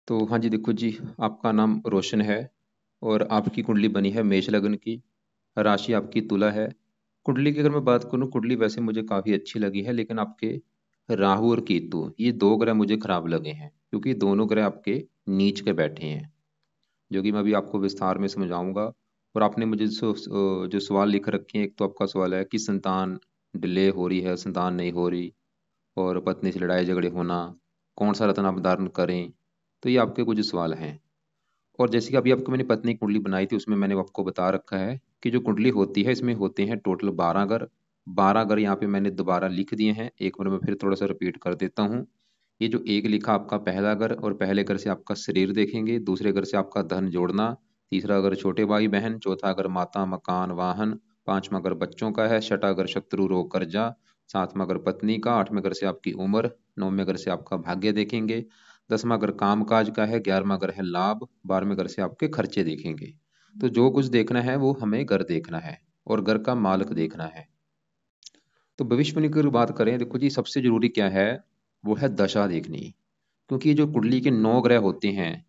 तो हाँ जी, देखो जी, आपका नाम रोशन है और आपकी कुंडली बनी है मेष लग्न की। राशि आपकी तुला है। कुंडली की अगर मैं बात करूँ, कुंडली वैसे मुझे काफ़ी अच्छी लगी है, लेकिन आपके राहु और केतु ये दो ग्रह मुझे खराब लगे हैं, क्योंकि दोनों ग्रह आपके नीच के बैठे हैं, जो कि मैं अभी आपको विस्तार में समझाऊंगा। और आपने मुझे जो सवाल लिख रखे हैं, एक तो आपका सवाल है कि संतान डिले हो रही है, संतान नहीं हो रही, और पत्नी से लड़ाई झगड़े होना, कौन सा रत्न आप धारण करें। तो ये आपके कुछ सवाल हैं। और जैसे कि अभी आपको मैंने पत्नी कुंडली बनाई थी, उसमें मैंने आपको बता रखा है कि जो कुंडली होती है इसमें होते हैं टोटल 12 घर। 12 घर यहाँ पे मैंने दोबारा लिख दिए हैं, एक बार मैं फिर थोड़ा सा रिपीट कर देता हूँ। ये जो एक लिखा आपका पहला घर, और पहले घर से आपका शरीर देखेंगे, दूसरे घर से आपका धन जोड़ना, तीसरा घर छोटे भाई बहन, चौथा घर माता मकान वाहन, पांचवा घर बच्चों का है, छठा घर शत्रु रोग कर्जा, सातवां घर पत्नी का, आठवें घर से आपकी उम्र, नौवें घर से आपका भाग्य देखेंगे, दसवां घर काम काज का है, 11वां घर है लाभ, 12वें घर से आपके खर्चे देखेंगे। तो जो कुछ देखना है वो हमें घर देखना है और घर का मालिक देखना है। तो भविष्यवाणी की अगर बात करें, देखो जी, सबसे जरूरी क्या है, वो है दशा देखनी। क्योंकि ये जो कुंडली के 9 ग्रह होते हैं,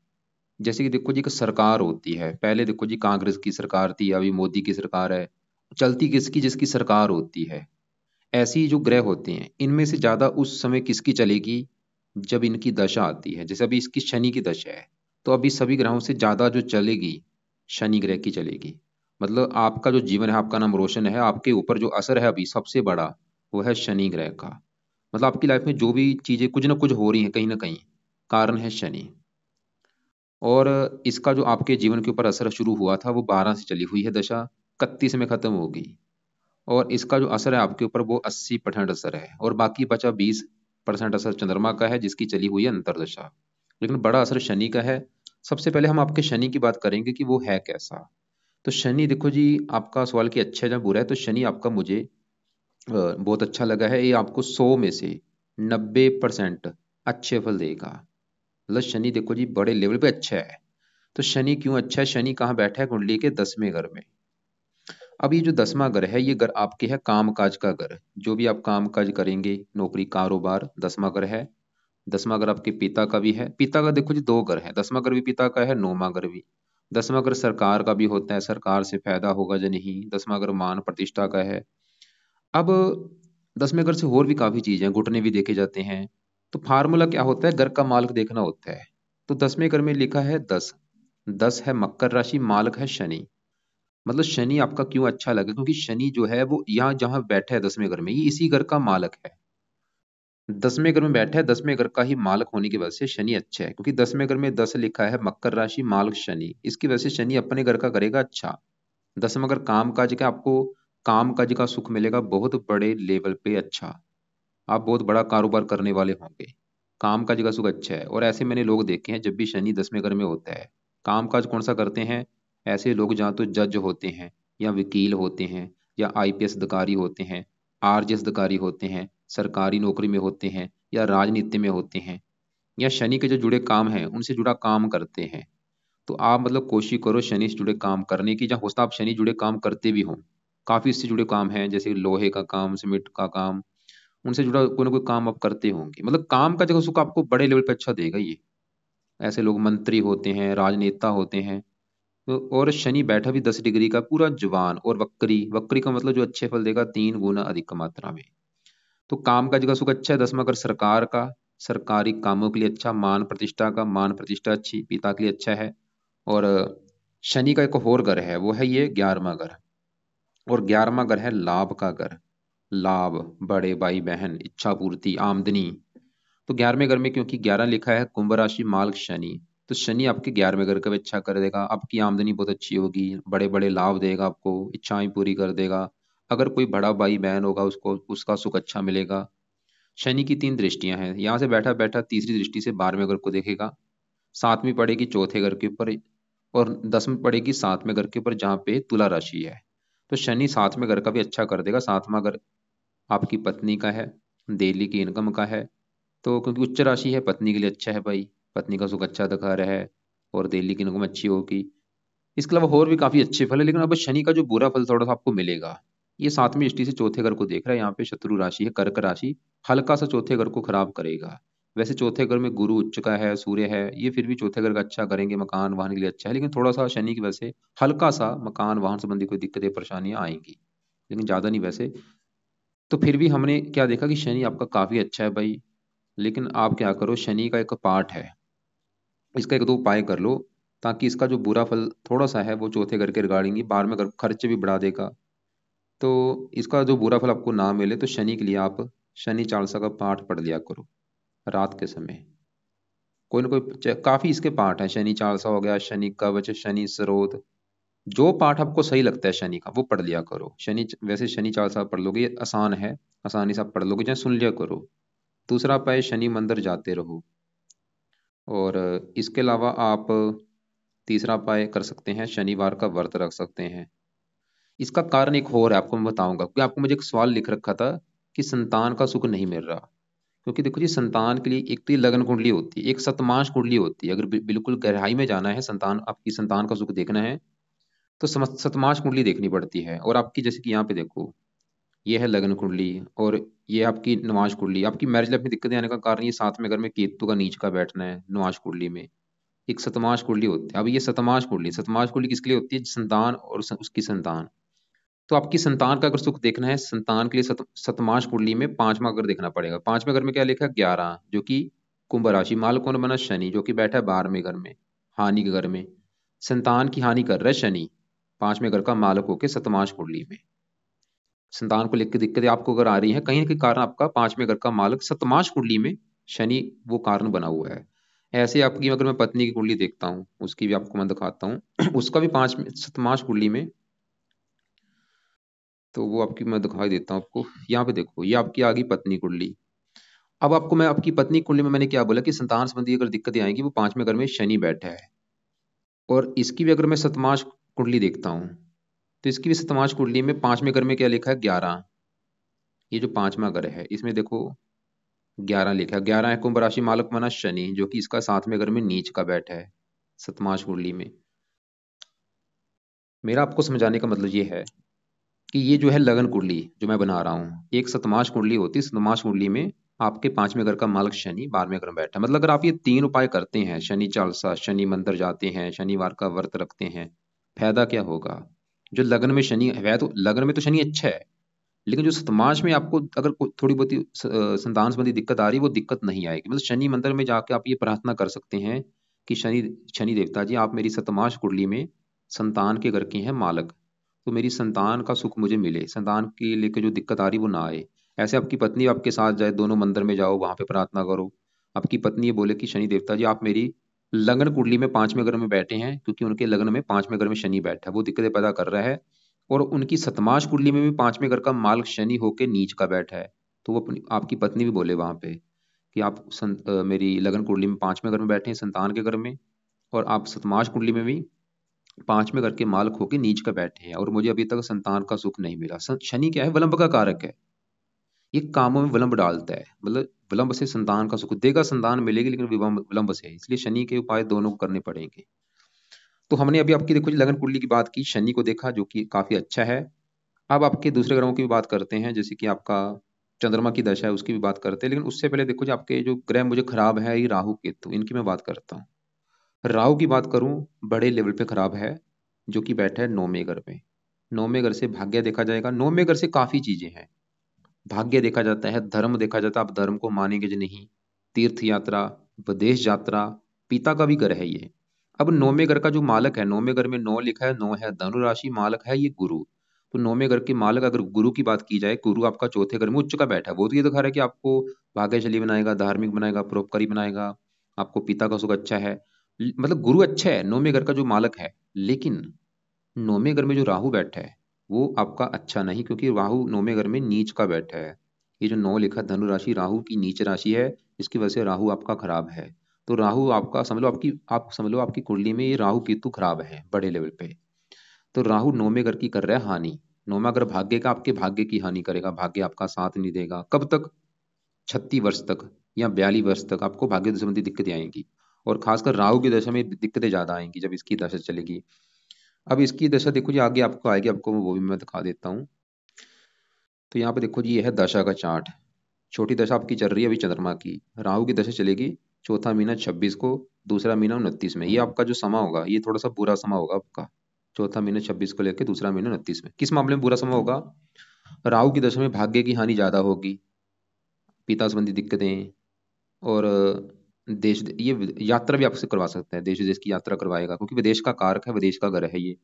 जैसे कि देखो जी, एक सरकार होती है, पहले देखो जी कांग्रेस की सरकार थी, अभी मोदी की सरकार है, चलती किसकी, जिसकी सरकार होती है। ऐसे ही जो ग्रह होते हैं, इनमें से ज्यादा उस समय किसकी चलेगी, जब इनकी दशा आती है। जैसे अभी इसकी शनि की दशा है, तो अभी सभी ग्रहों से ज्यादा जो चलेगी, शनि ग्रह की चलेगी। मतलब आपका जो जीवन है, आपका नाम रोशन है, आपके ऊपर जो असर है अभी सबसे बड़ा, वो है शनि ग्रह का। मतलब आपकी लाइफ में जो भी चीजें कुछ ना कुछ हो रही हैं, कहीं ना कहीं कारण है शनि। और इसका जो आपके जीवन के ऊपर असर शुरू हुआ था, वो 12 से चली हुई है दशा, 31 में खत्म होगी। और इसका जो असर है आपके ऊपर, वो 80% असर है, और बाकी बचा 20% असर चंद्रमा का है, जिसकी चली हुई है अंतरदशा। लेकिन बड़ा असर शनि का है। सबसे पहले हम आपके शनि की बात करेंगे कि वो है कैसा। तो शनि, देखो जी, आपका सवाल कि अच्छा है या बुरा है, तो शनि आपका मुझे बहुत अच्छा लगा है। ये आपको 100 में से 90% अच्छे फल देगा। मतलब शनि देखो जी बड़े लेवल पे अच्छा है। तो शनि क्यों अच्छा है, शनि कहाँ बैठा है कुंडली के 10वें घर में। अब ये जो 10वां घर है, ये घर आपके है काम काज का घर। जो भी आप काम काज करेंगे, नौकरी कारोबार, 10वां घर है। 10वां घर आपके पिता का भी है। पिता का देखो जी 2 घर है, 10वां घर भी पिता का है, 9वां घर भी। 10वां घर सरकार का भी होता है, सरकार से फायदा होगा या नहीं। 10वां घर मान प्रतिष्ठा का है। अब 10वें घर से और भी काफी चीजें, घुटने भी देखे जाते हैं। तो फार्मूला क्या होता है, घर का मालिक देखना होता है। तो 10वें घर में लिखा है 10। 10 है मकर राशि, मालिक है शनि। मतलब शनि आपका क्यों अच्छा लगा, क्योंकि शनि जो है वो यहाँ जहां बैठा है 10वें घर में, ये इसी घर का मालिक है। 10वें घर में बैठा है, 10वें घर का ही मालिक होने की वजह से शनि अच्छा है। क्योंकि 10वें घर में 10 लिखा है, मकर राशि, मालिक शनि, इसकी वजह से शनि अपने घर का करेगा अच्छा। 10वां घर काम काज का, आपको काम काज का सुख मिलेगा बहुत बड़े लेवल पे अच्छा। आप बहुत बड़ा कारोबार करने वाले होंगे। काम काज का सुख अच्छा है। और ऐसे मैंने लोग देखे हैं, जब भी शनि 10वें घर में होता है, काम काज कौन सा करते हैं। ऐसे लोग जहाँ तो जज होते हैं, या वकील होते हैं, या आईपीएस अधिकारी होते हैं, आरजेएस अधिकारी होते हैं, सरकारी नौकरी में होते हैं, या राजनीति में होते हैं, या शनि के जो जुड़े काम हैं उनसे जुड़ा काम करते हैं। तो आप मतलब कोशिश करो शनि से जुड़े काम करने की, जहाँ हो सकता है आप शनि जुड़े काम करते भी हों। काफी इससे जुड़े काम हैं, जैसे लोहे का काम, सीमेंट का काम, उनसे जुड़ा कोई ना कोई काम आप करते होंगे। मतलब काम का जगह सुख आपको बड़े लेवल पे अच्छा देगा ये। ऐसे लोग मंत्री होते हैं, राजनेता होते हैं। तो और शनि बैठा भी 10 डिग्री का, पूरा जवान, और वक्री, वक्री का मतलब जो अच्छे फल देगा 3 गुना अधिक मात्रा में। तो काम का जगह सुख अच्छा है। 10वां घर सरकार का, सरकारी कामों के लिए अच्छा, मान प्रतिष्ठा का, मान प्रतिष्ठा अच्छी, पिता के लिए अच्छा है। और शनि का एक और घर है, वो है ये 11वां घर। और 11वां घर है लाभ का घर। लाभ, बड़े भाई बहन, इच्छा पूर्ति, आमदनी। तो 11वें घर में क्योंकि 11 लिखा है, कुंभ राशि, मालिक शनि। तो शनि आपके 11वें घर का भी अच्छा कर देगा, आपकी आमदनी बहुत अच्छी होगी, बड़े बड़े लाभ देगा आपको, इच्छाएं पूरी कर देगा। अगर कोई बड़ा भाई बहन होगा, उसको उसका सुख अच्छा मिलेगा। शनि की 3 दृष्टियां हैं, यहाँ से बैठा बैठा तीसरी दृष्टि से 12वें घर को देखेगा। सातवीं पड़ेगी चौथे घर के ऊपर, और 10वीं पड़ेगी 7वें घर के ऊपर, जहाँ पे तुला राशि है। तो शनि 7वें घर का भी अच्छा कर देगा। 7वां घर आपकी पत्नी का है, डेली की इनकम का है। तो क्योंकि उच्च राशि है, पत्नी के लिए अच्छा है भाई, पत्नी का सुख अच्छा दिखा रहा है, और डेली की इनकम अच्छी होगी। इसके अलावा और भी काफी अच्छे फल है। लेकिन अब शनि का जो बुरा फल थोड़ा सा आपको मिलेगा, ये 7वीं दृष्टि से चौथे घर को देख रहा है, यहाँ पे शत्रु राशि है, कर्क राशि, हल्का सा चौथे घर को खराब करेगा। वैसे चौथे घर में गुरु उच्च का है, सूर्य है, ये फिर भी चौथे घर का अच्छा करेंगे, मकान वाहन के लिए अच्छा है, लेकिन थोड़ा सा शनि की वजह से हल्का सा मकान वाहन संबंधी कोई दिक्कतें परेशानियां आएंगी, लेकिन ज्यादा नहीं वैसे। तो फिर भी हमने क्या देखा कि शनि आपका काफी अच्छा है भाई। लेकिन आप क्या करो, शनि का एक पार्ट है, इसका एक दो उपाय कर लो, ताकि इसका जो बुरा फल थोड़ा सा है वो चौथे घर के रिगार्डिंग ही बाहर में अगर खर्चे भी बढ़ा देगा, तो इसका जो बुरा फल आपको ना मिले, तो शनि के लिए आप शनि चालीसा का पाठ पढ़ लिया करो रात के समय। कोई ना कोई काफी इसके पाठ है, शनि चालीसा हो गया, शनि कवच, शनि स्रोत, जो पाठ आपको सही लगता है शनि का वो पढ़ लिया करो। वैसे शनि चालीसा पढ़ लोगे, ये आसान है, आसानी से आप पढ़ लोगे, चाहे सुन लिया करो। दूसरा उपाय, शनि मंदिर जाते रहो। और इसके अलावा आप तीसरा उपाय कर सकते हैं, शनिवार का व्रत रख सकते हैं। इसका कारण एक और है, आपको मैं बताऊंगा, क्योंकि आपको मुझे एक सवाल लिख रखा था कि संतान का सुख नहीं मिल रहा। क्योंकि देखो जी, संतान के लिए एक तो ये लगन कुंडली होती है, एक सतमांश कुंडली होती है। अगर बिल्कुल गहराई में जाना है, संतान आपकी संतान का सुख देखना है, तो सतमांश कुंडली देखनी पड़ती है। और आपकी जैसे कि यहाँ पे देखो, ये है लगन कुंडली, और ये आपकी नवाज कुंडली। आपकी मैरिज लाइफ में दिक्कतें आने का कारण ये साथ में घर में केतु का नीच का बैठना है नवाज कुंडली में। एक सतमांश कुंडली होती है। अब ये सतमांश कुंडली किसके लिए होती है? संतान और उसकी संतान। तो आपकी संतान का अगर सुख देखना है, संतान के लिए सतमांश कुंडली में पांचवा घर देखना पड़ेगा। पांचवें घर में क्या लिखा है? 11, जो कि कुंभ राशि। माल कौन बना? शनि, जो कि बैठा है 12वें घर में, हानि के घर में। संतान की हानि कर रहा है शनि, पांचवें घर का मालक होके सतमांश कुंडली में। संतान को लेकर दिक्कतें आपको अगर आ रही है, कहीं ना कहीं कारण आपका पांचवें घर का मालक सतमांश कुंडली में शनि वो कारण बना हुआ है। ऐसे आपकी अगर मैं पत्नी की कुंडली देखता हूँ, उसकी भी आपको मैं दिखाता हूँ उसका भी पांच सतमांश कुंडली में, तो वो आपकी मैं दिखाई देता हूँ आपको। यहाँ पे देखो, ये आपकी आ गई पत्नी कुंडली। अब आपको मैं आपकी पत्नी कुंडली में मैंने क्या बोला कि संतान संबंधी अगर दिक्कतें आएंगी, वो पांचवें घर में शनि बैठा है। और इसकी भी अगर मैं सतमांश कुंडली देखता हूँ, तो इसकी भी सतमांश कुंडली में पांचवें घर में क्या लिखा है? 11। ये जो पांचवा घर है, इसमें देखो 11 लिखा है। 11 है कुंभ राशि, मालक माना शनि, जो कि इसका सातवें घर में नीच का बैठा है सतमांश कुंडली में। मेरा आपको समझाने का मतलब ये है कि ये जो है लगन कुंडली जो मैं बना रहा हूँ, एक सतमांश कुंडली होती है। सतमांश कुंडली में आपके पांचवें घर का मालक शनि 12वें घर में बैठा है। मतलब अगर आप ये तीन उपाय करते हैं, शनि चालीसा, शनि मंदिर जाते हैं, शनिवार का व्रत रखते हैं, फायदा क्या होगा? जो लगन में शनि है, तो लगन में तो शनि अच्छा है, लेकिन जो सतमांश में आपको अगर थोड़ी बहुत संतान संबंधी दिक्कत आ रही है, वो दिक्कत नहीं आएगी। मतलब शनि मंदिर में जाके आप ये प्रार्थना कर सकते हैं कि शनि शनि देवता जी, आप मेरी सतमांश कुंडली में संतान के घर के हैं मालक, तो मेरी संतान का सुख मुझे मिले, संतान के लेके जो दिक्कत आ रही वो ना आए। ऐसे आपकी पत्नी आपके साथ जाए, दोनों मंदिर में जाओ, वहां पे प्रार्थना करो। आपकी पत्नी ये बोले कि शनि देवता जी, आप मेरी लगन कुंडली में पांचवें घर में बैठे हैं, क्योंकि उनके लगन में पांचवें घर में शनि बैठा है, वो दिक्कतें पैदा कर रहा है। और उनकी सतमांश कुंडली में भी पांचवें घर का मालक शनि होके नीच का बैठा है। तो वो आपकी पत्नी भी बोले वहां पे कि आप मेरी लगन कुंडली में पांचवें घर में बैठे हैं संतान के घर में, और आप सतमांश कुंडली में भी पांचवें घर के मालक होके नीच का बैठे हैं, और मुझे अभी तक संतान का सुख नहीं मिला। शनि क्या है? विलंब का कारक है। ये कामों में विलंब डालता है, मतलब विलंब से संतान का सुख देगा, संतान मिलेगी, लेकिन विलंब विलंब से। इसलिए शनि के उपाय दोनों को करने पड़ेंगे। तो हमने अभी आपकी देखो जी लगन कुंडली की बात की, शनि को देखा जो कि काफी अच्छा है। अब आपके दूसरे ग्रहों की भी बात करते हैं, जैसे कि आपका चंद्रमा की दशा है, उसकी भी बात करते हैं। लेकिन उससे पहले देखो जी, आपके जो ग्रह मुझे खराब है, ये राहु केतु, इनकी मैं बात करता हूँ। राहु की बात करूं, बड़े लेवल पे खराब है, जो कि बैठा है 9वें घर में। 9वें घर से भाग्य देखा जाएगा। 9वें घर से काफी चीजें हैं, भाग्य देखा जाता है, धर्म देखा जाता है, आप धर्म को मानेंगे जो नहीं, तीर्थ यात्रा, विदेश यात्रा, पिता का भी घर है ये। अब 9वें घर का जो मालक है, 9वें घर में 9 लिखा है, 9 है धनु राशि, मालक है ये गुरु। तो 9वें घर के मालक अगर गुरु की बात की जाए, गुरु आपका चौथे घर में उच्च का बैठा है, वो तो ये दिखा रहा है कि आपको भाग्यशाली बनाएगा, धार्मिक बनाएगा, परोपकारी बनाएगा, आपको पिता का सुख अच्छा है। मतलब गुरु अच्छा है 9वें घर का जो मालक है। लेकिन 9वें घर में जो राहु बैठा है, वो आपका अच्छा नहीं, क्योंकि राहु 9वें घर में नीच का बैठा है। ये जो 9 लिखा धनु राशि राहु की नीच राशि है, इसकी वजह से राहु आपका खराब है। तो राहु आपका समझ लो, आप समझ लो आपकी कुंडली में ये राहु केतु खराब है बड़े लेवल पे। तो राहु 9वें घर की कर रहा है हानि। 9वां घर भाग्य का, आपके भाग्य की हानि करेगा, भाग्य आपका साथ नहीं देगा। कब तक? 36 वर्ष तक या 42 वर्ष तक आपको भाग्य संबंधी दिक्कतें आएंगी। और खासकर राहु की दशा में दिक्कतें ज्यादा आएंगी जब इसकी दशा चलेगी। अब इसकी दशा देखो जी, आगे आपको आएगी, आपको वो भी मैं दिखा देता हूँ। तो यहाँ पे देखो जी, ये है दशा का चार्ट। छोटी दशा आपकी चल रही है अभी चंद्रमा की, राहु की दशा चलेगी चौथा महीना 26 को, दूसरा महीना 29 में। ये आपका जो समय होगा ये थोड़ा सा बुरा समय होगा आपका, चौथा महीना 26 को लेकर दूसरा महीना 29 में। किस मामले में बुरा समय होगा? राहु की दशा में भाग्य की हानि ज्यादा होगी, पिता संबंधी दिक्कतें, और देश ये यात्रा भी आपसे करवा सकता है, देश विदेश की यात्रा करवाएगा, क्योंकि विदेश का कारक है, विदेश का घर है ये।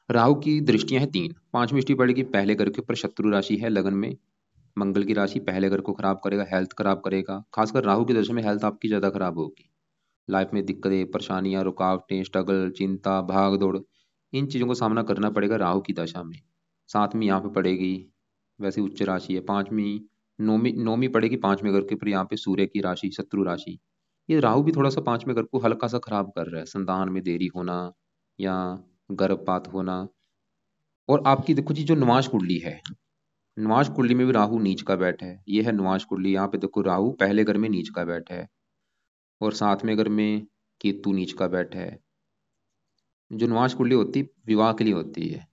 राहु की दृष्टियां हैं तीन। पांचवी दृष्टि पड़ेगी पहले घर के ऊपर, शत्रु राशि है लगन में, मंगल की राशि पहले घर को खराब करेगा, हेल्थ खराब करेगा। खासकर राहु की दशा में हेल्थ आपकी ज्यादा खराब होगी, लाइफ में दिक्कतें, परेशानियां, रुकावटें, स्ट्रगल, चिंता, भाग दौड़, इन चीजों को सामना करना पड़ेगा राहु की दशा में। सातवीं यहाँ पे पड़ेगी, वैसे उच्च राशि है। पांचवीं नौवीं नौवीं पड़ेगी पांचवें घर के ऊपर, यहाँ पे सूर्य की राशि, शत्रु राशि। ये राहु भी थोड़ा सा पांचवें घर को हल्का सा खराब कर रहा है, संतान में देरी होना या गर्भपात होना। और आपकी देखो जी जो निवास कुंडली है, निवास कुंडली में भी राहु नीच का बैठा है। ये है निवास कुंडली, यहाँ पे देखो राहु पहले घर में नीच का बैठा है, और सातवें घर में केतु नीच का बैठा है। जो निवास कुंडली होती है विवाह के लिए होती है।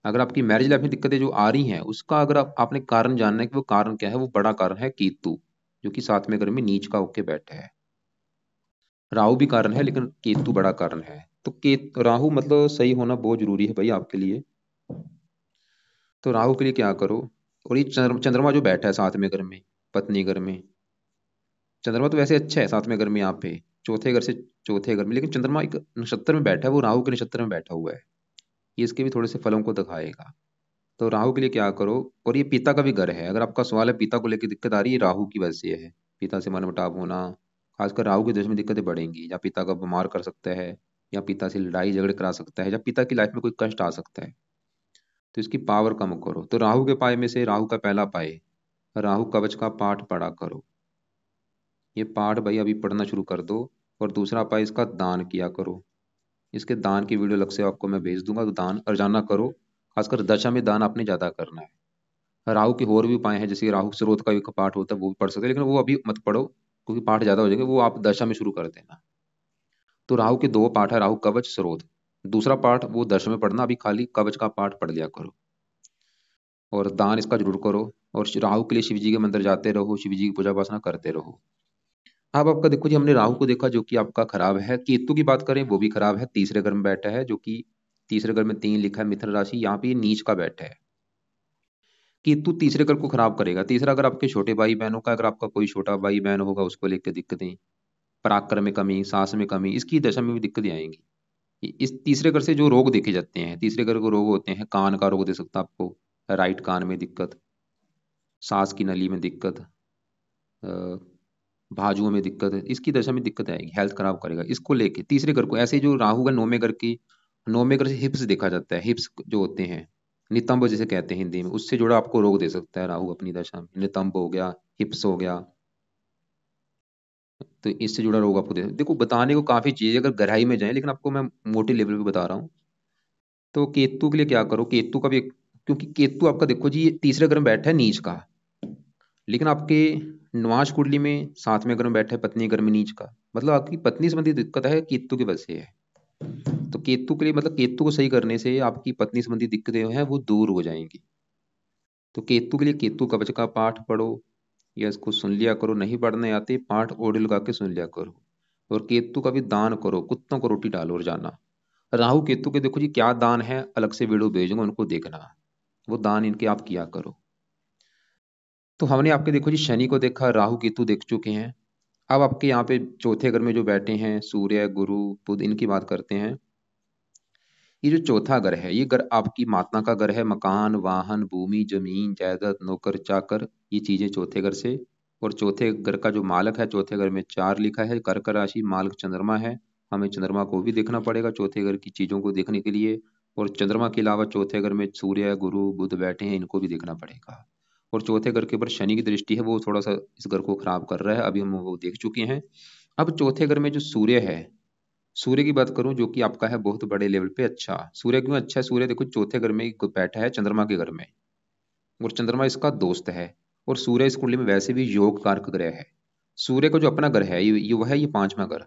अगर आपकी मैरिज लाइफ में दिक्कतें जो आ रही हैं, उसका अगर आपने कारण जानना है कि वो कारण क्या है, वो बड़ा कारण है केतु, जो कि सातवें घर में नीच का होके बैठा है। राहु भी कारण है लेकिन केतु बड़ा कारण है। तो राहु मतलब सही होना बहुत जरूरी है भाई आपके लिए। तो राहु के लिए क्या करो? और ये चंद्रमा जो बैठा है सातवें घर में, पत्नी घर में, चंद्रमा तो वैसे अच्छा है सातवें घर में यहाँ पे, चौथे घर से चौथे घर में, लेकिन चंद्रमा एक नक्षत्र में बैठा है, वो राहु के नक्षत्र में बैठा हुआ है। ये इसके भी थोड़े से फलों को दिखाएगा। तो राहु के लिए क्या करो? और ये पिता का भी घर है, अगर आपका सवाल है पिता को लेकर दिक्कत आ रही है, राहु की वजह से है। पिता से मनमुटाव होना, खासकर राहु की दशा में दिक्कतें बढ़ेंगी, या पिता का बीमार कर सकता है, या पिता से लड़ाई झगड़े करा सकता है, या पिता की लाइफ में कोई कष्ट आ सकता है। तो इसकी पावर कम करो। तो राहु के पाए में से राहु का पहला पाए, राहु कवच का पाठ पढ़ा करो। ये पाठ भाई अभी पढ़ना शुरू कर दो। और दूसरा पाए इसका दान किया करो। इसके दान की वीडियो अलग से आपको मैं भेज दूंगा, तो दान रोजाना करो। खासकर दशा में दान आपने ज्यादा करना है। राहु के और भी उपाय हैं, जैसे राहु स्रोत का भी पाठ होता है, वो भी पढ़ सकते हैं, लेकिन वो अभी मत पढ़ो क्योंकि पाठ ज्यादा हो जाएंगे, वो आप दशा में शुरू कर देना। तो राहु के दो पाठ है, राहु कवच, स्रोत। दूसरा पाठ वो दशा में पढ़ना, अभी खाली कवच का पाठ पढ़ लिया करो। और दान इसका जरूर करो। और राहु के लिए शिव जी के मंदिर जाते रहो, शिव जी की पूजा उपासना करते रहो। अब आपका देखो जी, हमने राहु को देखा जो कि आपका खराब है। केतु की बात करें वो भी खराब है, तीसरे घर में बैठा है, जो कि तीसरे घर में 3 लिखा है, मिथुन राशि, यहाँ पे ये नीच का बैठा है। केतु तीसरे घर को खराब करेगा। तीसरा घर आपके छोटे भाई बहनों का, अगर आपका कोई छोटा भाई बहन होगा उसको लेकर दिक्कतें, पराक्रम में कमी, सांस में कमी, इसकी दशा में भी दिक्कतें आएंगी। इस तीसरे घर से जो रोग देखे जाते हैं, तीसरे घर को रोग होते हैं, कान का रोग दे सकता है आपको, राइट कान में दिक्कत, सांस की नली में दिक्कत, बाजुओं में दिक्कत है, इसकी दशा में दिक्कत आएगी, हेल्थ खराब करेगा। इसको लेके तीसरे घर को, ऐसे जो राहु का नौवें घर की, नौवें घर से हिप्स देखा जाता है, हिप्स जो होते हैं, नितंब जिसे कहते हैं हिंदी में, उससे जुड़ा आपको रोग दे सकता है राहु अपनी दशा में। नितंब हो गया, हिप्स हो गया, तो इससे जुड़ा रोग आपको देखो बताने को काफी चीज है अगर गहराई में जाए, लेकिन आपको मैं मोटे लेवल पे बता रहा हूँ। तो केतु के लिए क्या करो? केतु का भी, क्योंकि केतु आपका देखो जी ये तीसरे घर में बैठा है नीच का, लेकिन आपके निवास कुंडली में सातवें घर में बैठा है पत्नी घर में नीच का, मतलब आपकी पत्नी संबंधी दिक्कत है केतु की वजह से है। तो केतु के लिए मतलब केतु को सही करने से आपकी पत्नी संबंधी दिक्कतें हैं वो दूर हो जाएंगी। तो केतु के लिए केतु कवच का पाठ पढ़ो, या इसको सुन लिया करो, नहीं पढ़ने आते पाठ ऑडियो लगा के सुन लिया करो। और केतु का भी दान करो, कुत्तों को रोटी डालो रोजाना। राहु केतु के देखो जी क्या दान है, अलग से वीडियो भेजूंगा उनको देखना, वो दान इनके आप किया करो। तो हमने आपके देखो जी शनि को देखा, राहु केतु देख चुके हैं। अब आपके यहाँ पे चौथे घर में जो बैठे हैं सूर्य, गुरु, बुध, इनकी बात करते हैं। ये जो चौथा घर है, ये घर आपकी माता का घर है, मकान, वाहन, भूमि, जमीन, जायदाद, नौकर चाकर, ये चीजें चौथे घर से। और चौथे घर का जो मालक है, चौथे घर में 4 लिखा है, कर्क राशि, मालक चंद्रमा है। हमें चंद्रमा को भी देखना पड़ेगा चौथे घर की चीजों को देखने के लिए। और चंद्रमा के अलावा चौथे घर में सूर्य, गुरु, बुध बैठे हैं, इनको भी देखना पड़ेगा। और चौथे घर के ऊपर शनि की दृष्टि है, वो थोड़ा सा इस घर को खराब कर रहा है, अभी हम वो देख चुके हैं। अब चौथे घर में जो सूर्य है, सूर्य की बात करूं जो कि आपका है बहुत बड़े लेवल पे अच्छा। सूर्य क्यों अच्छा है? सूर्य देखो चौथे घर में बैठा है चंद्रमा के घर में, और चंद्रमा इसका दोस्त है। और सूर्य इस कुंडली में वैसे भी योग कारक ग्रह है। सूर्य का जो अपना घर है ये वह है, ये पांचवा घर।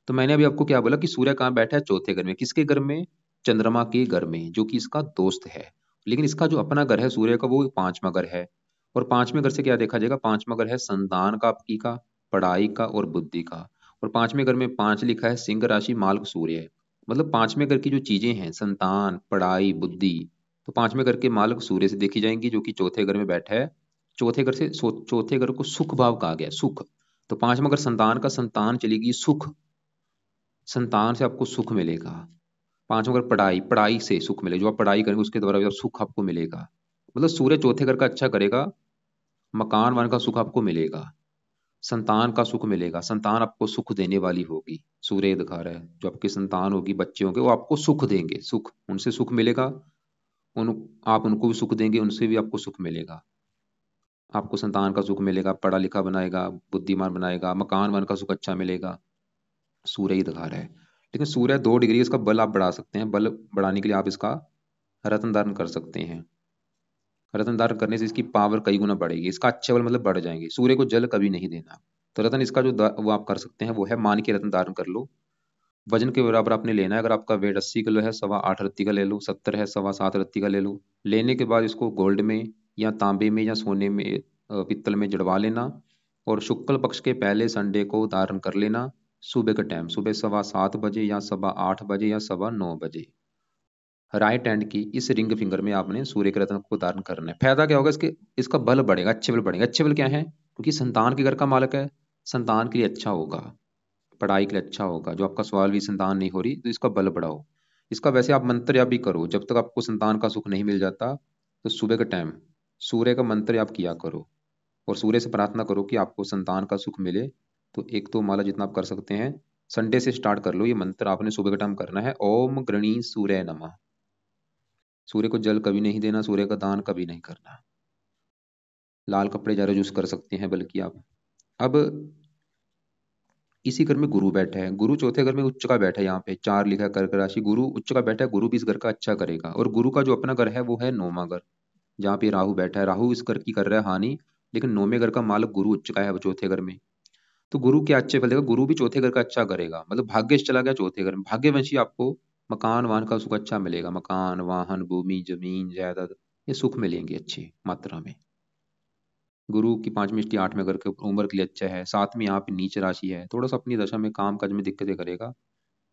तो मैंने अभी आपको क्या बोला कि सूर्य कहाँ बैठा है? चौथे घर में। किसके घर में? चंद्रमा के घर में, जो कि इसका दोस्त है। लेकिन इसका जो अपना घर है सूर्य का, वो पांचवा घर है। और पांचवें घर से क्या देखा जाएगा, पांचवा घर है संतान का, आपकी का, पढ़ाई का और बुद्धि का। और पांचवें घर में पांच लिखा है, सिंह राशि, मालक सूर्य। मतलब पांचवें घर की जो चीजें हैं, संतान, पढ़ाई, बुद्धि, तो पांचवें घर के मालक सूर्य से देखी जाएंगी, जो कि चौथे घर में बैठा है। चौथे घर से चौथे घर को सुख भाव कहा गया, सुख। तो पांचवा घर संतान का, संतान चलेगी सुख, संतान से आपको सुख मिलेगा। पांचवा घर पढ़ाई, पढ़ाई से सुख मिलेगा, जो आप पढ़ाई करेंगे उसके द्वारा भी आप सुख आपको मिलेगा। मतलब सूर्य चौथे घर का अच्छा करेगा, मकान वन का सुख आपको मिलेगा, संतान का सुख मिलेगा, संतान आपको सुख देने वाली होगी। सूर्य दिखा रहा है जो आपकी संतान होगी, बच्चे होंगे, वो आपको सुख देंगे, सुख, उनसे सुख मिलेगा। उन आप उनको भी सुख देंगे, उनसे भी आपको सुख मिलेगा। आपको संतान का सुख मिलेगा, पढ़ा लिखा बनाएगा, बुद्धिमान बनाएगा, मकान वन का सुख अच्छा मिलेगा। सूर्य ही दिखा रहा है। लेकिन सूर्य 2 डिग्री, इसका बल आप बढ़ा सकते हैं, बल बढ़ाने के लिए आप इसका रत्न धारण कर सकते हैं। रत्न धारण करने से इसकी पावर कई गुना बढ़ेगी, इसका अच्छे बल मतलब बढ़ जाएंगे। सूर्य को जल कभी नहीं देना। तो रत्न इसका जो वो आप कर सकते हैं वो है, मान के रत्न धारण कर लो। वजन के बराबर आपने लेना है। अगर आपका वेट 80 किलो है, 8.25 रत्ती का ले लो। 70 है, 7.25 रत्ती का ले लो। लेने के बाद इसको गोल्ड में या तांबे में या सोने में, पित्तल में जड़वा लेना। और शुक्ल पक्ष के पहले संडे को धारण कर लेना। सुबह का टाइम, सुबह 7:15 बजे या 8:15 बजे या 9:15 बजे। राइट हैंड की इस रिंग फिंगर में आपने सूर्य के रत्न को धारण करना है। फायदा क्या होगा इसके, इसका बल बढ़ेगा, अच्छे बल बढ़ेगा। अच्छे बल क्या है, क्योंकि संतान के घर का मालक है, संतान के लिए अच्छा होगा, पढ़ाई के लिए अच्छा होगा। जो आपका सवाल भी संतान नहीं हो रही, तो इसका बल बढ़ाओ। इसका वैसे आप मंत्र या भी करो, जब तक आपको संतान का सुख नहीं मिल जाता, तो सुबह के टाइम सूर्य का मंत्र आप किया करो, और सूर्य से प्रार्थना करो कि आपको संतान का सुख मिले। तो एक तो माला जितना आप कर सकते हैं, संडे से स्टार्ट कर लो। ये मंत्र आपने सुबह के टाइम करना है, ओम गृणी सूर्य नमः। सूर्य को जल कभी नहीं देना, सूर्य का दान कभी नहीं करना। लाल कपड़े ज्यादा यूज कर सकते हैं बल्कि आप। अब इसी घर में गुरु बैठा है, गुरु चौथे घर में उच्च का बैठा है, यहाँ पे 4 लिखा है, कर्क राशि, गुरु उच्च का बैठा है। गुरु भी इस घर का अच्छा करेगा, और गुरु का जो अपना घर है वो है 9वां घर, जहाँ पे राहु बैठा है। राहु इस घर की कर रहा है हानि, लेकिन 9वें घर का मालक गुरु उच्च का है, वो चौथे घर में। तो गुरु क्या अच्छे फल देगा, गुरु भी चौथे घर का अच्छा करेगा। मतलब भाग्य से चला गया चौथे घर में, भाग्यवंशी आपको मकान वाहन का सुख अच्छा मिलेगा। मकान वाहन भूमि जमीन जायदाद, ये सुख मिलेंगे अच्छी मात्रा में। गुरु की 5वीं दृष्टि 8वें घर के उम्र के लिए अच्छा है। 7वीं यहाँ पे नीच राशि है, थोड़ा सा अपनी दशा में काम काज में दिक्कतें करेगा।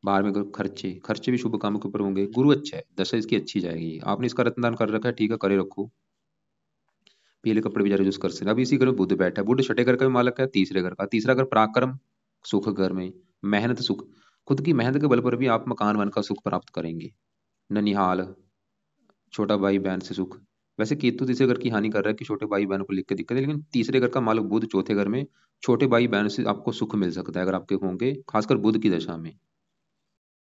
12वें घर खर्चे, खर्चे भी शुभ कामों के ऊपर होंगे। गुरु अच्छा है, दशा इसकी अच्छी जाएगी। आपने इसका रत्नदान कर रखा है, ठीक है, करे रखो। पीले कपड़े भी जरा यूज कर सकते हैं। अब इसी घर में बुध बैठा है, बुध छठे घर का भी मालक है, तीसरे घर का। तीसरा घर पराक्रम सुख घर में, मेहनत सुख, खुद की मेहनत के बल पर भी आप मकान वन का सुख प्राप्त करेंगे। ननिहाल, छोटा भाई बहन से सुख। वैसे केतु तीसरे घर की हानि कर रहा है कि छोटे भाई बहन को लिख के दिक्कत है, लेकिन तीसरे घर का मालक बुध चौथे घर में, छोटे भाई बहन से आपको सुख मिल सकता है अगर आपके होंगे, खासकर बुध की दशा में।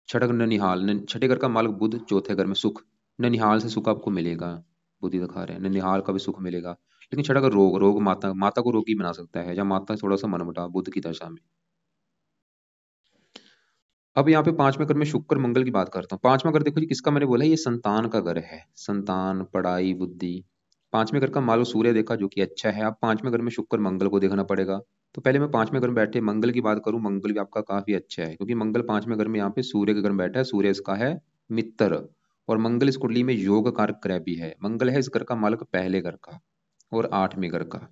छठा घर ननिहाल, छठे घर का मालक बुध चौथे घर में सुख, ननिहाल से सुख आपको मिलेगा। बुद्धि दिखा रहे हैं, ननिहाल का भी सुख मिलेगा। लेकिन छठा घर रोग, रोग माता, माता को रोगी बना सकता है, या माता से थोड़ा सा मनमुटाव बुध की दशा में। अब यहाँ पे 5वें घर में शुक्र मंगल की बात करता हूँ। 5वां घर देखो जी, किसका मैंने बोला, ये संतान का घर है, संतान, पढ़ाई, बुद्धि। 5वें घर का मालो सूर्य देखा, जो कि अच्छा है। अब 5वें घर में शुक्र मंगल को देखना पड़ेगा। तो पहले मैं 5वें घर में बैठे मंगल की बात करूं। मंगल भी आपका काफी अच्छा है, क्योंकि मंगल 5वें घर में यहाँ पे सूर्य के घर में बैठा है। सूर्य इसका है मित्र, और मंगल इस कुंडली में योग कारक ग्रह भी है। मंगल है इस घर का मालक पहले घर का और 8वें घर का।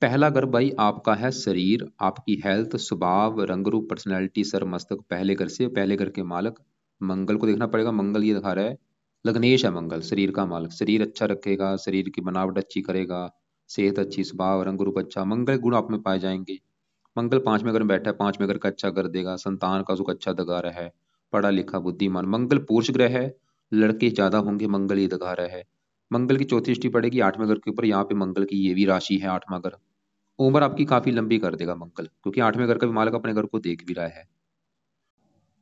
पहला घर भाई आपका है शरीर, आपकी हेल्थ, स्वभाव, रंग रूप, पर्सनैलिटी, सर मस्तक। पहले घर से, पहले घर के मालक मंगल को देखना पड़ेगा। मंगल ये दिखा रहा है, लग्नेश है मंगल, शरीर का मालक। शरीर अच्छा रखेगा, शरीर की बनावट अच्छी करेगा, सेहत अच्छी, स्वभाव रंग रूप अच्छा, मंगल गुण आप में पाए जाएंगे। मंगल 5वें घर में बैठा है, 5वें घर का अच्छा कर देगा। संतान का सुख अच्छा दिखा रहा है, पढ़ा लिखा बुद्धिमान। मंगल पुरुष ग्रह है, लड़के ज्यादा होंगे, मंगल ये दिखा रहा है। मंगल की चौथी दृष्टि पड़ेगी 8वें घर के ऊपर, यहाँ पे मंगल की ये भी राशि है 8वां घर। उम्र आपकी काफी लंबी कर देगा मंगल, क्योंकि 8वें घर का भी मालक अपने घर को देख भी रहा है।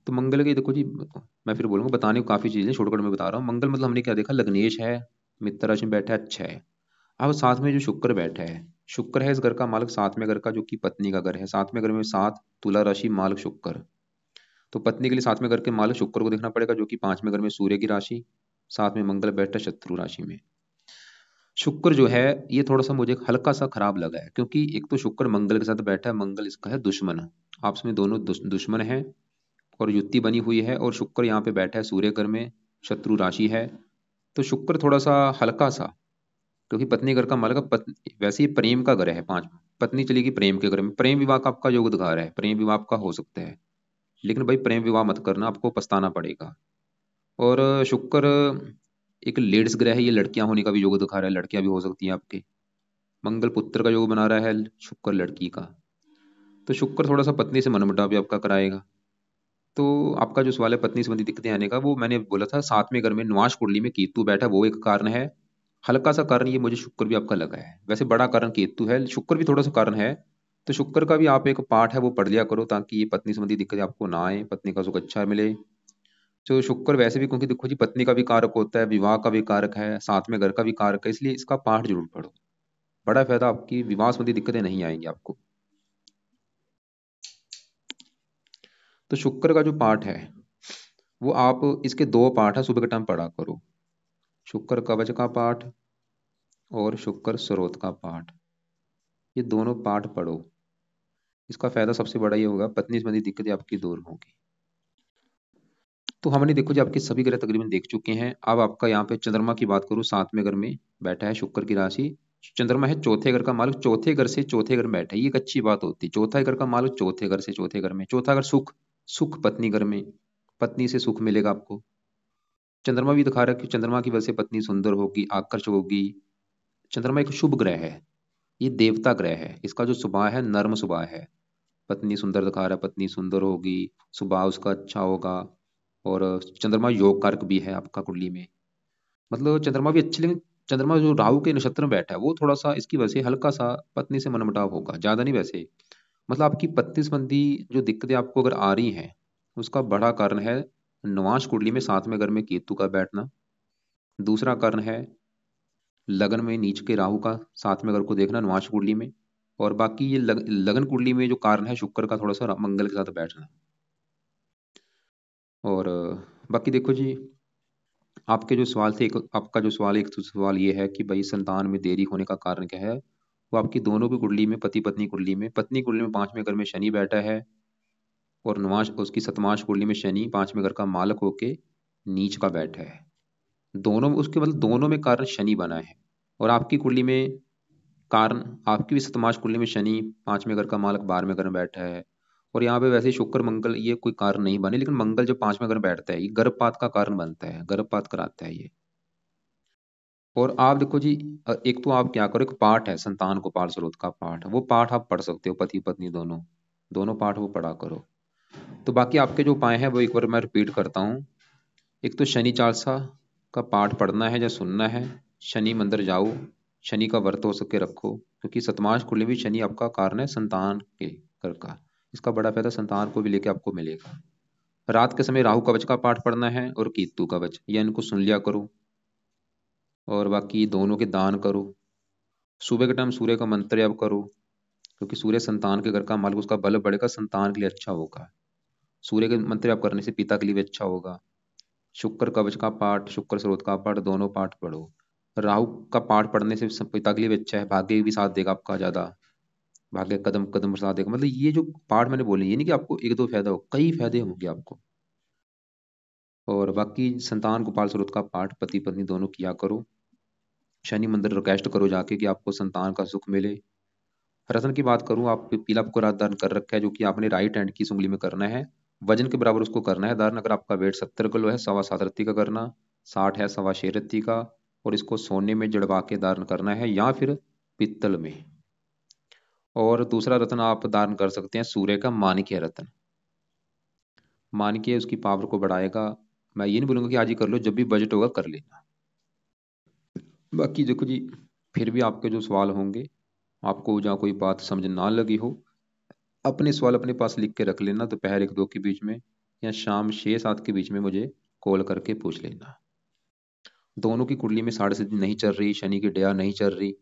तो मंगल की देखो जी, मैं फिर बोलूंगा, बताने को काफी चीजें, शॉर्टकट में बता रहा हूँ। मंगल मतलब हमने क्या देखा, लग्नेश है, मित्र राशि में बैठा है, अच्छा है। अब साथ में जो शुक्र बैठा है, शुक्र है इस घर का मालक 7वें घर का, जो कि पत्नी का घर है। 7वें घर में 7, तुला राशि, मालक शुक्र। तो पत्नी के लिए 7वें घर के मालक शुक्र को देखना पड़ेगा, जो कि 5वें घर में सूर्य की राशि, साथ में मंगल बैठा शत्रु राशि में। शुक्र जो है ये थोड़ा सा मुझे हल्का सा खराब लगा है, क्योंकि एक तो शुक्र मंगल के साथ बैठा है, मंगल इसका है दुश्मन, आपस में दोनों दुश्मन है, और युति बनी हुई है। और शुक्र यहाँ पे बैठा है सूर्य घर में, शत्रु राशि है। तो शुक्र थोड़ा सा हल्का सा क्योंकि पत्नी घर का मालक वैसे ही प्रेम का घर है पांच। पत्नी चलेगी प्रेम के घर में, प्रेम विवाह का आपका योग दिखा रहा है, प्रेम विवाह आपका हो सकता है, लेकिन भाई प्रेम विवाह मत करना, आपको पछताना पड़ेगा। और शुक्र एक लेड्स ग्रह है, ये लड़कियां होने का भी योग दिखा रहा है, लड़कियां भी हो सकती हैं आपके। मंगल पुत्र का योग बना रहा है, शुक्र लड़की का। तो शुक्र थोड़ा सा पत्नी से मनमुटाव भी आपका कराएगा। तो आपका जो सवाल है पत्नी संबंधी दिक्कतें आने का, वो मैंने बोला था 7वें घर में निवास कुंडली में केतु बैठा, वो एक कारण है। हल्का सा कारण ये मुझे शुक्र भी आपका लगा है, वैसे बड़ा कारण केतु है, शुक्र भी थोड़ा सा कारण है। तो शुक्र का भी आप एक पाठ है वो पढ़ लिया करो, ताकि ये पत्नी संबंधी दिक्कतें आपको ना आए, पत्नी का सुख अच्छा मिले। तो शुक्र वैसे भी, क्योंकि देखो जी पत्नी का भी कारक होता है, विवाह का भी कारक है, साथ में घर का भी कारक है, इसलिए इसका पाठ जरूर पढ़ो। बड़ा फायदा, आपकी विवाह संबंधी दिक्कतें नहीं आएंगी आपको। तो शुक्र का जो पाठ है वो आप, इसके दो पाठ है, सुबह के टाइम पढ़ा करो। शुक्र कवच का पाठ और शुक्र स्रोत का पाठ, ये दोनों पाठ पढ़ो। इसका फायदा सबसे बड़ा ये होगा, पत्नी संबंधी दिक्कतें आपकी दूर होंगी। तो हमने देखो जी आपके सभी ग्रह तकरीबन देख चुके हैं। अब आपका यहाँ पे चंद्रमा की बात करूँ, 7वें घर में बैठा है शुक्र की राशि। चंद्रमा है चौथे घर का मालिक, चौथे घर से चौथे घर में बैठा है, ये एक अच्छी बात होती है। चौथा घर का मालिक चौथे घर से चौथे घर में, चौथा घर सुख, सुख पत्नी घर में, पत्नी से सुख मिलेगा आपको। चंद्रमा भी दिखा रहा है कि चंद्रमा की वजह से पत्नी सुंदर होगी, आकर्षक होगी। चंद्रमा एक शुभ ग्रह है, ये देवता ग्रह है, इसका जो स्वभाव है नर्म स्वभाव है। पत्नी सुंदर दिखा रहा है, पत्नी सुंदर होगी, स्वभाव उसका अच्छा होगा। और चंद्रमा योग कारक भी है आपका कुंडली में, मतलब चंद्रमा भी अच्छी, लेकिन चंद्रमा जो राहु के नक्षत्र में बैठा है वो थोड़ा सा इसकी वजह से हल्का सा पत्नी से मनमुटाव होगा, ज्यादा नहीं वैसे। मतलब आपकी पत्नी संबंधी जो दिक्कतें आपको अगर आ रही हैं, उसका बड़ा कारण है नवांश कुंडली में 7वें घर में केतु का बैठना। दूसरा कारण है लगन में नीच के राहु का 7वें घर को देखना नवांश कुंडली में। और बाकी ये लगन कुंडली में जो कारण है शुक्र का थोड़ा सा मंगल के साथ बैठना। और बाकी देखो जी, आपके जो सवाल थे, एक आपका जो सवाल, एक तो सवाल ये है कि भाई संतान में देरी होने का कारण क्या है। वो आपकी दोनों की कुंडली में, पति पत्नी कुंडली में, पत्नी कुंडली में 5वें घर में शनि बैठा है, और नवांश उसकी सतमांश कुंडली में शनि 5वें घर का मालक होके नीच का बैठा है। दोनों में उसके मतलब दोनों में कारण शनि बना है। और आपकी कुंडली में कारण, आपकी भी सतमांश कुंडली में शनि 5वें घर का मालक 12वें घर में बैठा है। और यहाँ पे वैसे शुक्र मंगल ये कोई कारण नहीं बने, लेकिन मंगल जो 5वें घर में बैठता है ये गर्भपात का कारण बनता है, गर्भपात कराता है ये। और आप देखो जी, एक तो आप क्या करो, एक पाठ है संतान गोपाल स्रोत का पाठ, वो पाठ आप पढ़ सकते हो, पति पत्नी दोनों, दोनों पाठ वो पढ़ा करो। तो बाकी आपके जो उपाय हैं वो एक बार मैं रिपीट करता हूँ। एक तो शनि चालीसा का पाठ पढ़ना है या सुनना है, शनि मंदिर जाओ, शनि का व्रत हो सके रखो, क्योंकि सतमांश कुंडली में शनि आपका कारण है संतान के घर का। इसका बड़ा फायदा संतान को भी लेके आपको मिलेगा। रात के समय राहु कवच का पाठ पढ़ना है और केतु कवच, या इनको सुन लिया करो। और बाकी दोनों के दान करो। सुबह के टाइम सूर्य का मंत्र जप करो, क्योंकि सूर्य संतान के घर का मालिक, उसका बल बढ़ेगा, संतान के लिए अच्छा होगा। सूर्य के मंत्र जप करने से पिता के लिए भी अच्छा होगा। शुक्र कवच का पाठ, शुक्र स्रोत का पाठ, दोनों पाठ पढ़ो। राहु का पाठ पढ़ने से पिता के लिए भी अच्छा है, भाग्य भी साथ देगा आपका ज्यादा, भाग्य कदम कदम पर साथ देगा। मतलब ये जो पाठ मैंने बोले, ये नहीं कि आपको एक दो फायदा हो, कई फायदे होंगे आपको। और बाकी संतान गोपाल स्रोत का पाठ पति पत्नी दोनों किया करो। शनि मंदिर रिक्वेस्ट करो जाके कि आपको संतान का सुख मिले। रत्न की बात करूं, आप पीला आपको दान कर रखा है, जो कि आपने राइट हैंड की उंगली में करना है। वजन के बराबर उसको करना है दान। अगर आपका वेट 70 किलो है, 7.25 रत्ती का करना, 60 है 6.25 रत्ती का। और इसको सोने में जड़वा के दान करना है, या फिर पित्तल में। और दूसरा रत्न आप दान कर सकते हैं सूर्य का माणिक्य रत्न। माणिक्य उसकी पावर को बढ़ाएगा। मैं ये नहीं बोलूंगा कि आज ही कर लो, जब भी बजट होगा कर लेना। बाकी देखो जी, फिर भी आपके जो सवाल होंगे, आपको जहाँ कोई बात समझ ना लगी हो, अपने सवाल अपने पास लिख के रख लेना, दोपहर 1-2 के बीच में या शाम 6-7 के बीच में मुझे कॉल करके पूछ लेना। दोनों की कुंडली में 6.5 नहीं चल रही, शनि की दया नहीं चल रही,